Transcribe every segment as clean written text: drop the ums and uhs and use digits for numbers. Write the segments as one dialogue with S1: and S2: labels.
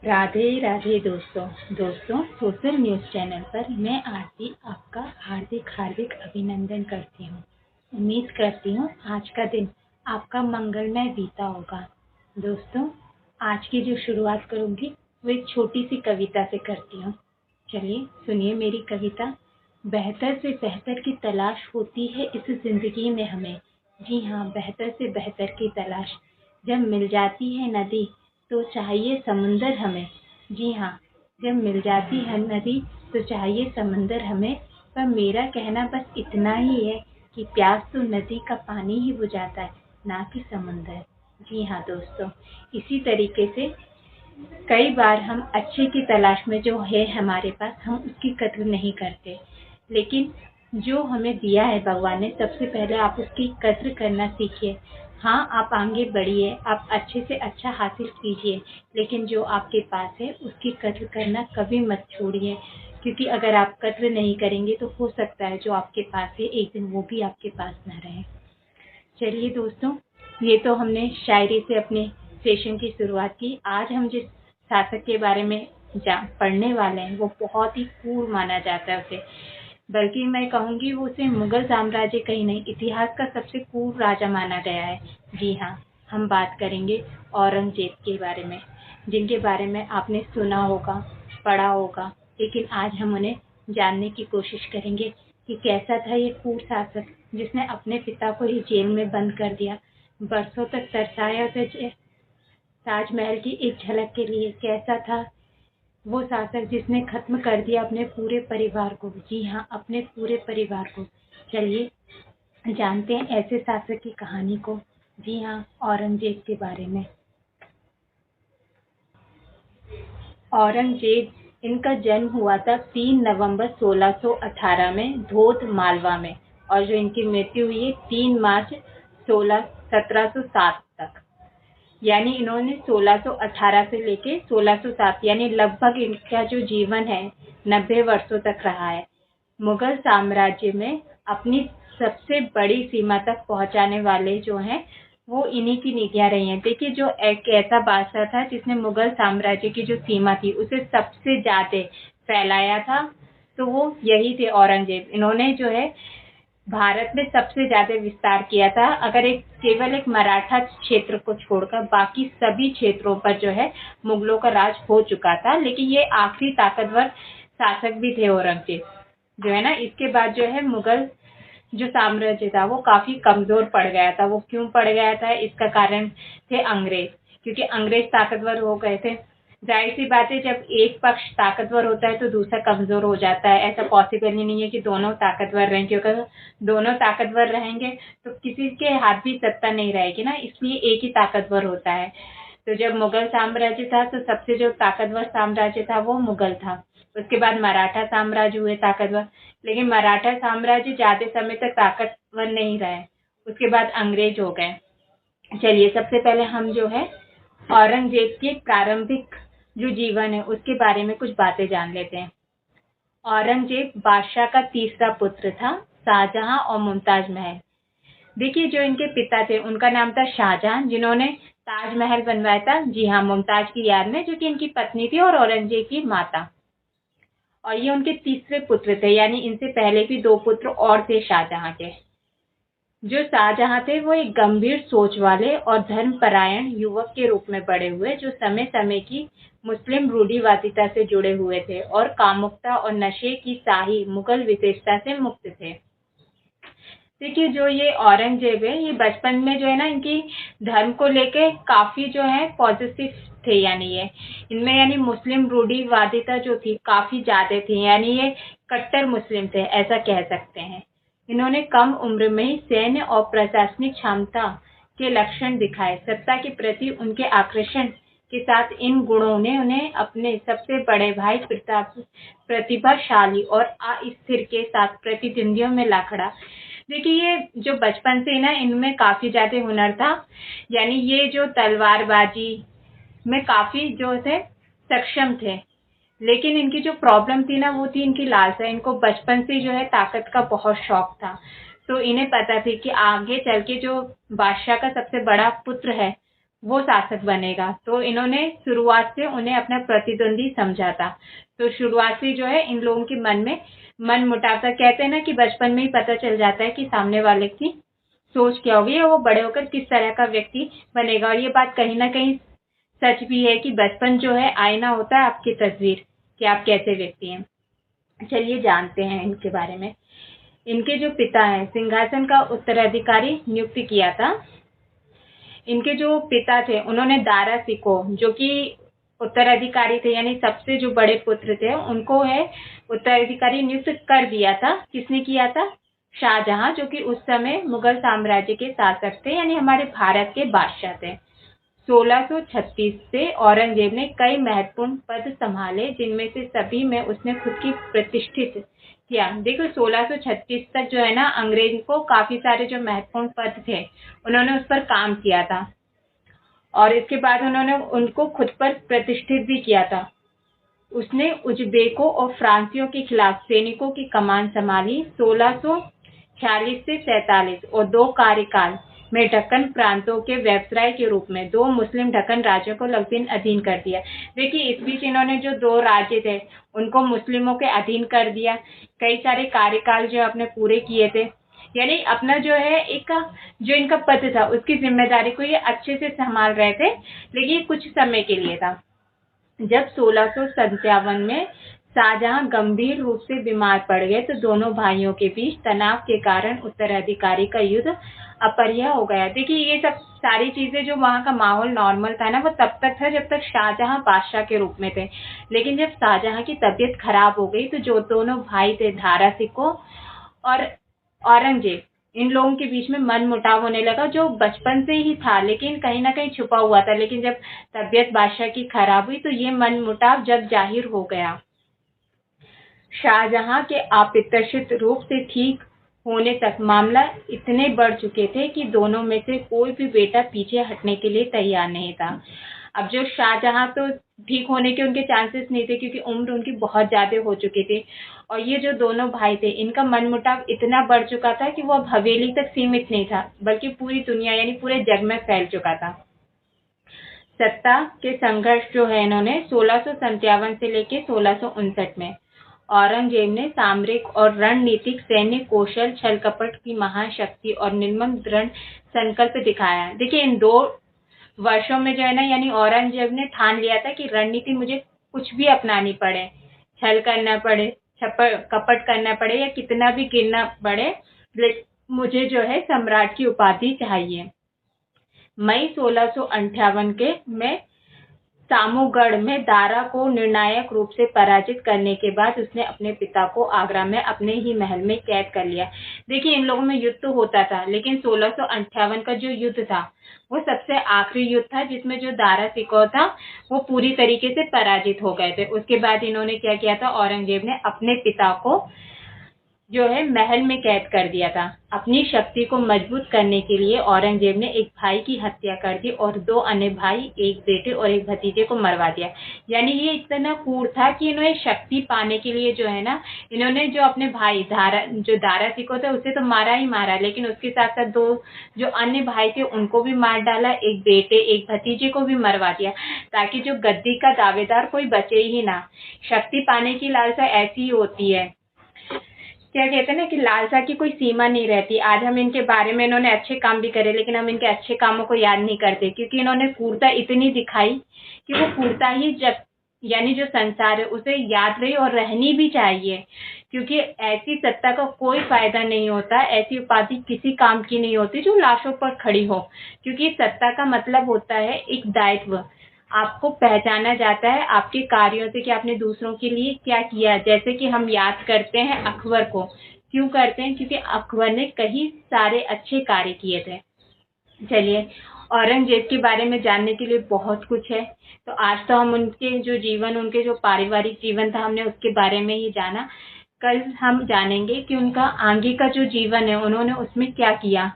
S1: राधे राधे दोस्तों social news channel पर मैं आरती आपका हार्दिक हार्दिक अभिनंदन करती हूँ। उम्मीद करती हूँ आज का दिन आपका मंगलमय बीता होगा। दोस्तों, आज की जो शुरुआत करूँगी वो एक छोटी सी कविता से करती हूँ। चलिए सुनिए मेरी कविता। बेहतर से बेहतर की तलाश होती है इस जिंदगी में हमें। जी हाँ, बेहतर से बेहतर की तलाश जब मिल जाती है नदी तो चाहिए समुंदर हमें। जी हाँ, जब मिल जाती है नदी तो चाहिए समंदर हमें। पर मेरा कहना बस इतना ही है कि प्यास तो नदी का पानी ही बुझाता है, ना कि समंदर। जी हाँ दोस्तों, इसी तरीके से कई बार हम अच्छे की तलाश में जो है हमारे पास, हम उसकी कद्र नहीं करते। लेकिन जो हमें दिया है भगवान ने, सबसे पहले आप उसकी कद्र करना सीखिए। हाँ, आप आगे बढ़िए, आप अच्छे से अच्छा हासिल कीजिए, लेकिन जो आपके पास है उसकी कद्र करना कभी मत छोड़िए। क्योंकि अगर आप कद्र नहीं करेंगे तो हो सकता है जो आपके पास है एक दिन वो भी आपके पास न रहे। चलिए दोस्तों, ये तो हमने शायरी से अपने सेशन की शुरुआत की। आज हम जिस शासक के बारे में पढ़ने वाले हैं वो बहुत ही क्रूर माना जाता है उसे, बल्कि मैं कहूँगी वो उसे मुगल साम्राज्य कहीं नहीं, इतिहास का सबसे क्रूर राजा माना गया है। जी हाँ, हम बात करेंगे औरंगजेब के बारे में, जिनके बारे में आपने सुना होगा, पढ़ा होगा, लेकिन आज हम उन्हें जानने की कोशिश करेंगे कि कैसा था ये क्रूर शासक जिसने अपने पिता को ही जेल में बंद कर दिया, बरसों तक तरसाया उसे ताजमहल की एक झलक के लिए। कैसा था वो शासक जिसने खत्म कर दिया अपने पूरे परिवार को। जी हाँ, अपने पूरे परिवार को। चलिए जानते हैं ऐसे शासक की कहानी को। जी हाँ, औरंगजेब के बारे में। औरंगजेब, इनका जन्म हुआ था 3 नवंबर 1618 में धोद मालवा में, और जो इनकी मृत्यु हुई है 3 मार्च 1707 तक। यानी इन्होंने 1618 से लेके 1607 यानी लगभग इनका जो जीवन है 90 वर्षों तक रहा है। मुगल साम्राज्य में अपनी सबसे बड़ी सीमा तक पहुंचाने वाले जो हैं वो इन्हीं की नीतियां रही हैं। देखिए, जो एक ऐसा बादशाह था जिसने मुगल साम्राज्य की जो सीमा थी उसे सबसे ज्यादा फैलाया था, तो वो यही थे औरंगजेब। इन्होंने जो है भारत में सबसे ज्यादा विस्तार किया था। अगर केवल एक मराठा क्षेत्र को छोड़कर बाकी सभी क्षेत्रों पर जो है मुगलों का राज हो चुका था। लेकिन ये आखिरी ताकतवर शासक भी थे औरंगजेब, जो है ना। इसके बाद जो है मुगल जो साम्राज्य था वो काफी कमजोर पड़ गया था। वो क्यों पड़ गया था, इसका कारण थे अंग्रेज, क्योंकि अंग्रेज ताकतवर हो गए थे। जाहिर सी बात है, जब एक पक्ष ताकतवर होता है तो दूसरा कमजोर हो जाता है। ऐसा पॉसिबल ही नहीं है कि दोनों ताकतवर रहें, क्योंकि दोनों ताकतवर रहेंगे तो किसी के हाथ भी सत्ता नहीं रहेगी ना, इसलिए एक ही ताकतवर होता है। तो जब मुगल साम्राज्य था तो सबसे जो ताकतवर साम्राज्य था वो मुगल था। उसके बाद मराठा साम्राज्य हुए ताकतवर, लेकिन मराठा साम्राज्य ज्यादा समय तक ताकतवर नहीं रहे। उसके बाद अंग्रेज हो गए। चलिए सबसे पहले हम जो है औरंगजेब के प्रारंभिक जो जीवन है उसके बारे में कुछ बातें जान लेते हैं। औरंगजेब बादशाह का तीसरा पुत्र था, शाहजहां और मुमताज महल। देखिए, जो इनके पिता थे उनका नाम था शाहजहां, जिन्होंने ताजमहल बनवाया था। जी हाँ, मुमताज की याद में, जो कि इनकी पत्नी थी और औरंगजेब की माता। और ये उनके तीसरे पुत्र थे, यानी इनसे पहले भी 2 पुत्र और थे शाहजहां के। जो शाहजहां थे वो एक गंभीर सोच वाले और धर्मपरायण युवक के रूप में बड़े हुए, जो समय समय की मुस्लिम रूढ़िवादिता से जुड़े हुए थे और कामुकता और नशे की शाही मुगल विशेषता से मुक्त थे। देखिए, जो ये औरंगजेब है, ये बचपन में जो है ना इनकी धर्म को लेके काफी जो है पॉजिटिव थे। यानी ये इनमें यानी मुस्लिम रूढ़िवादिता जो थी काफी ज्यादा थी, यानी ये कट्टर मुस्लिम थे, ऐसा कह सकते हैं। इन्होंने कम उम्र में ही सैन्य और प्रशासनिक क्षमता के लक्षण दिखाए। सत्ता के प्रति उनके आकर्षण के साथ इन गुणों ने उन्हें अपने सबसे बड़े भाई प्रतिभाशाली और अस्थिर के साथ प्रतिद्वंदियों में ला खड़ा। देखिए, ये जो बचपन से ना इनमें काफी ज्यादा हुनर था, यानी ये जो तलवारबाजी में काफी जो थे सक्षम थे। लेकिन इनकी जो प्रॉब्लम थी ना वो थी इनकी लालसा। इनको बचपन से जो है ताकत का बहुत शौक था, तो इन्हें पता थी कि आगे चल के जो बादशाह का सबसे बड़ा पुत्र है वो शासक बनेगा। तो इन्होंने शुरुआत से उन्हें अपना प्रतिद्वंदी समझा था। तो शुरुआत से जो है इन लोगों के मन में मन मुटाव था। कहते हैं ना कि बचपन में ही पता चल जाता है कि सामने वाले की सोच क्या होगी और वो बड़े होकर किस तरह का व्यक्ति बनेगा। और ये बात कहीं ना कहीं सच भी है कि बचपन जो है आईना होता है आपकी तस्वीर कि आप कैसे व्यक्ति हैं। चलिए जानते हैं इनके बारे में। इनके जो पिता हैं सिंहासन का उत्तराधिकारी नियुक्त किया था। इनके जो पिता थे उन्होंने दारा सिको जो कि उत्तराधिकारी थे, यानी सबसे जो बड़े पुत्र थे, उनको है उत्तराधिकारी नियुक्त कर दिया था। किसने किया था? शाहजहां, जो कि उस समय मुगल साम्राज्य के शासक थे, यानी हमारे भारत के बादशाह थे। 1636 से औरंगजेब ने कई महत्वपूर्ण पद संभाले, जिनमें से सभी में उसने खुद की प्रतिष्ठित किया। देखो 1636 तक जो है ना, अंग्रेज को काफी सारे जो महत्वपूर्ण पद थे उन्होंने उस पर काम किया था और इसके बाद उन्होंने उनको खुद पर प्रतिष्ठित भी किया था। उसने उज्बेकों और फ्रांसियों के खिलाफ सैनिकों की कमान संभाली। 1646 से 47 और 2 कार्यकाल में दक्कन प्रांतों के वायसराय के रूप में 2 मुस्लिम दक्कन राज्यों को लगभग अधीन कर दिया। देखिए इस बीच इन्होंने जो 2 राज्य थे उनको मुस्लिमों के अधीन कर दिया। कई सारे कार्यकाल जो अपने पूरे किए थे, यानी अपना जो है एक जो इनका पद था उसकी जिम्मेदारी को ये अच्छे से संभाल रहे थे, लेकिन कुछ समय के लिए था। जब 1657 में शाहजहां गंभीर रूप से बीमार पड़ गए तो दोनों भाइयों के बीच तनाव के कारण उत्तराधिकारी का युद्ध अपरिहार्य हो गया। देखिए ये सब सारी चीजें, जो वहां का माहौल नॉर्मल था ना, वो तब तक था जब तक शाहजहां बादशाह के रूप में थे। लेकिन जब शाहजहां की तबीयत खराब हो गई तो जो दोनों भाई थे दारा सिको और औरंगजेब, इन लोगों के बीच में मन मुटाव होने लगा, जो बचपन से ही था लेकिन कहीं ना कहीं छुपा हुआ था। लेकिन जब तबीयत बादशाह की खराब हुई तो ये मन मुटाव जग जाहिर हो गया। शाहजहां के अप्रत्याशित रूप से ठीक होने तक मामला इतने बढ़ चुके थे कि दोनों में से कोई भी बेटा पीछे हटने के लिए तैयार नहीं था। अब जो शाहजहां तो ठीक होने के उनके चांसेस नहीं थे क्योंकि उम्र उनकी बहुत ज्यादा हो चुकी थी, और ये जो दोनों भाई थे इनका मनमुटाव इतना बढ़ चुका था कि वो अब हवेली तक सीमित नहीं था बल्कि पूरी दुनिया यानी पूरे जग में फैल चुका था। सत्ता के संघर्ष जो है इन्होंने 1657 से लेकर 1659 में औरंगजेब ने सामरिक और रणनीतिक सैन्य कौशल, छल कपट की महाशक्ति और निर्मम दृढ़ संकल्प दिखाया। देखिए इन 2 वर्षों में जो है ना, यानी औरंगजेब ने ठान लिया था कि रणनीति मुझे कुछ भी अपनानी पड़े, छल करना पड़े, कपट करना पड़े या कितना भी गिरना पड़े, मुझे जो है सम्राट की उपाधि चाहिए। मई 1658 के में सामूगढ़ में दारा को निर्णायक रूप से पराजित करने के बाद उसने अपने पिता को आगरा में अपने ही महल में कैद कर लिया। देखिए इन लोगों में युद्ध तो होता था, लेकिन 1658 का जो युद्ध था वो सबसे आखिरी युद्ध था जिसमें जो दारा सिकोह था वो पूरी तरीके से पराजित हो गए थे। उसके बाद इन्होंने क्या किया था, औरंगजेब ने अपने पिता को जो है महल में कैद कर दिया था। अपनी शक्ति को मजबूत करने के लिए औरंगजेब ने एक भाई की हत्या कर दी और 2 अन्य भाई, एक बेटे और एक भतीजे को मरवा दिया। यानी ये इतना क्रूर था कि इन्होंने शक्ति पाने के लिए जो है ना, इन्होंने जो अपने भाई दारा सिको थे उसे तो मारा ही मारा, लेकिन उसके साथ साथ 2 जो अन्य भाई थे उनको भी मार डाला, एक बेटे एक भतीजे को भी मरवा दिया, ताकि जो गद्दी का दावेदार कोई बचे ही ना। शक्ति पाने की लालसा ऐसी ही होती है, क्या कहते हैं ना कि लालसा की कोई सीमा नहीं रहती। आज हम इनके बारे में, इन्होंने अच्छे काम भी करे लेकिन हम इनके अच्छे कामों को याद नहीं करते क्योंकि इन्होंने क्रूरता इतनी दिखाई कि वो क्रूरता ही जब यानी जो संसार है उसे याद रही और रहनी भी चाहिए, क्योंकि ऐसी सत्ता का कोई फायदा नहीं होता, ऐसी उपाधि किसी काम की नहीं होती जो लाशों पर खड़ी हो, क्योंकि सत्ता का मतलब होता है एक दायित्व। आपको पहचाना जाता है आपके कार्यों से कि आपने दूसरों के लिए क्या किया। जैसे कि हम याद करते हैं अकबर को, क्यों करते हैं? क्योंकि अकबर ने कई सारे अच्छे कार्य किए थे। चलिए, औरंगजेब के बारे में जानने के लिए बहुत कुछ है, तो आज तो हम उनके जो जीवन, उनके जो पारिवारिक जीवन था, हमने उसके बारे में ही जाना। कल हम जानेंगे कि उनका आगे का जो जीवन है उन्होंने उसमें क्या किया।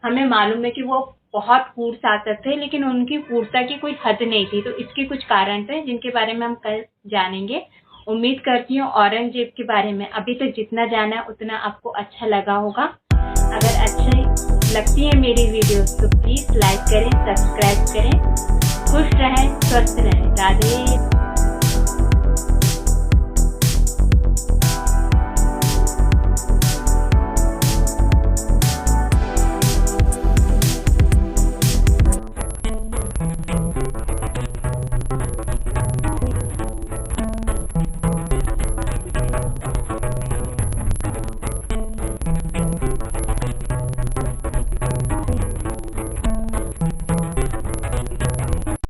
S1: हमें मालूम है कि वो बहुत क्रूर शासक थे, लेकिन उनकी क्रूरता की कोई हद नहीं थी, तो इसके कुछ कारण थे जिनके बारे में हम कल जानेंगे। उम्मीद करती हूँ औरंगजेब के बारे में अभी तक जितना जाना उतना आपको अच्छा लगा होगा। अगर अच्छा लगती है मेरी वीडियोस तो प्लीज लाइक करें, सब्सक्राइब करें। खुश रहें, स्वस्थ रहें। राधे।